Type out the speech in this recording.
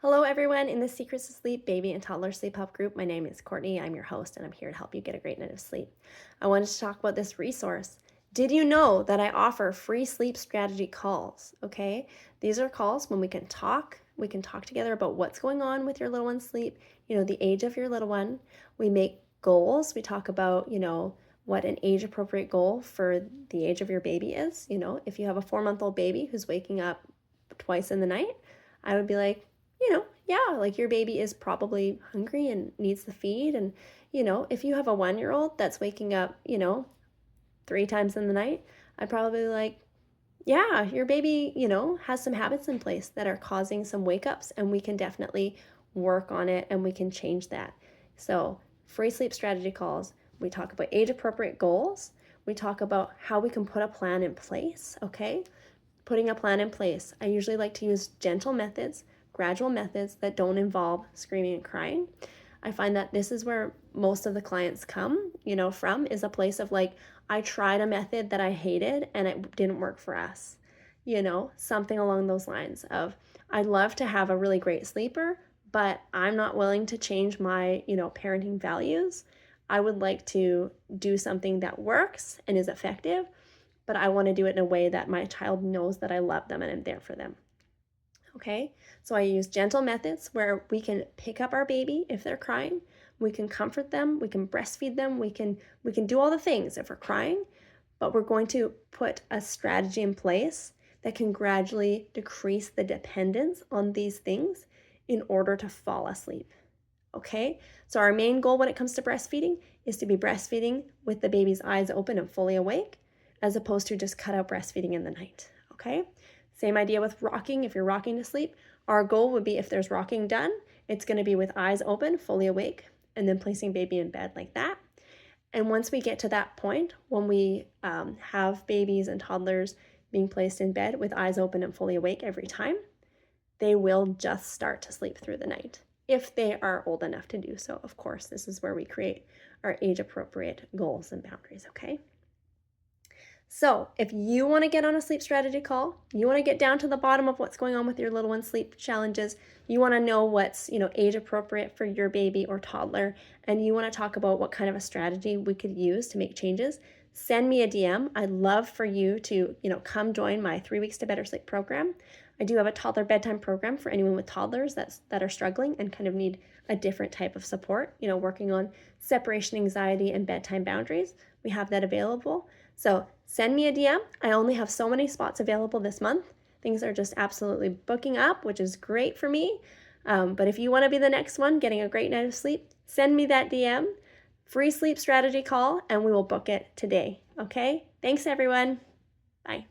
Hello, everyone in the Secrets of Sleep Baby and Toddler Sleep Help group. My name is Courtney. I'm your host, and I'm here to help you get a great night of sleep. I wanted to talk about this resource. Did you know that I offer free sleep strategy calls? Okay, these are calls when we can talk. We can talk together about what's going on with your little one's sleep, the age of your little one. We make goals. We talk about, what an age appropriate goal for the age of your baby is. If you have a 4-month-old baby who's waking up twice in the night, I would be like, yeah, like your baby is probably hungry and needs the feed. And, if you have a 1-year-old that's waking up, 3 times in the night, I'd probably be like, yeah, your baby, has some habits in place that are causing some wake ups, and we can definitely work on it and we can change that. So, free sleep strategy calls, we talk about age appropriate goals. We talk about how we can put a plan in place, okay? Putting a plan in place. I usually like to use gentle methods, gradual methods that don't involve screaming and crying. I find that this is where most of the clients come, from is a place of like, I tried a method that I hated and it didn't work for us. Something along those lines of, I'd love to have a really great sleeper, but I'm not willing to change my, parenting values. I would like to do something that works and is effective, but I want to do it in a way that my child knows that I love them and I'm there for them. Okay, so I use gentle methods where we can pick up our baby if they're crying, we can comfort them, we can breastfeed them, we can do all the things if we're crying, but we're going to put a strategy in place that can gradually decrease the dependence on these things in order to fall asleep. Okay, so our main goal when it comes to breastfeeding is to be breastfeeding with the baby's eyes open and fully awake, as opposed to just cut out breastfeeding in the night. Okay, same idea with rocking. If you're rocking to sleep, our goal would be, if there's rocking done, it's going to be with eyes open, fully awake, and then placing baby in bed like that. And once we get to that point, when we have babies and toddlers being placed in bed with eyes open and fully awake every time, they will just start to sleep through the night, if they are old enough to do so. Of course, this is where we create our age-appropriate goals and boundaries, okay? So if you want to get on a sleep strategy call, you want to get down to the bottom of what's going on with your little one's sleep challenges, you want to know what's, age appropriate for your baby or toddler, and you want to talk about what kind of a strategy we could use to make changes, send me a DM. I'd love for you to, come join my 3 Weeks to Better Sleep program. I do have a toddler bedtime program for anyone with toddlers that are struggling and kind of need a different type of support, working on separation anxiety and bedtime boundaries. We have that available. So send me a DM. I only have so many spots available this month. Things are just absolutely booking up, which is great for me. But if you want to be the next one getting a great night of sleep, send me that DM, free sleep strategy call, and we will book it today. Okay? Thanks, everyone. Bye.